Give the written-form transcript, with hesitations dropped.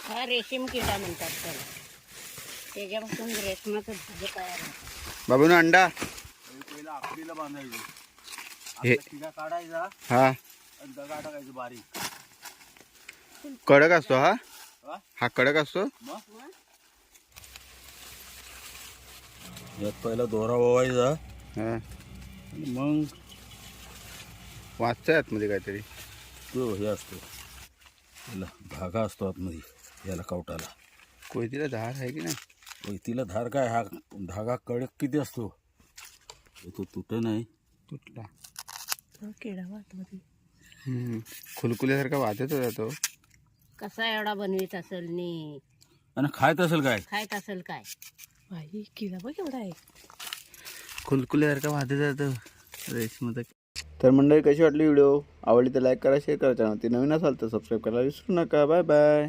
हा रेशीम किडा म्हणतात त्याला. त्याच्यापासून रेशमाचं धागे तयार होतात. बाबून अंडा पहिला आखरीला बांधायचं, हे आपला किडा काढायचा हा आणि दगा टाकायचं बारीक. कडक असतो हा हा? हा कडक असतो. मग यात पहिला दोरा ओवायचा हा आणि मग वाचतंय आतमध्ये काहीतरी. तो हे असतो, याला धागा असतो आतमध्ये, याला कवटाला. कोयतीला धार आहे की नाही? तिला धार काय, हा धागा कडक किती असतो, तो तुट नाही. तुटला. किडा आतमध्ये खुलखुल्यासारखा वाजत होता तो. कसा एवढा बनवीत असेल नी आणि खायत असेल काय. खायत असेल काय. बाई किडा बघ एवढा आहे. खुलखुल्यासारखा वाजत जातो रेशमाचा. तर मंडळी कशी वाटली व्हिडिओ, आवडली तर लाईक करा, शेअर करा, चॅनल ते नवीन असाल तर सबस्क्राईब करायला विसरू नका. Bye bye.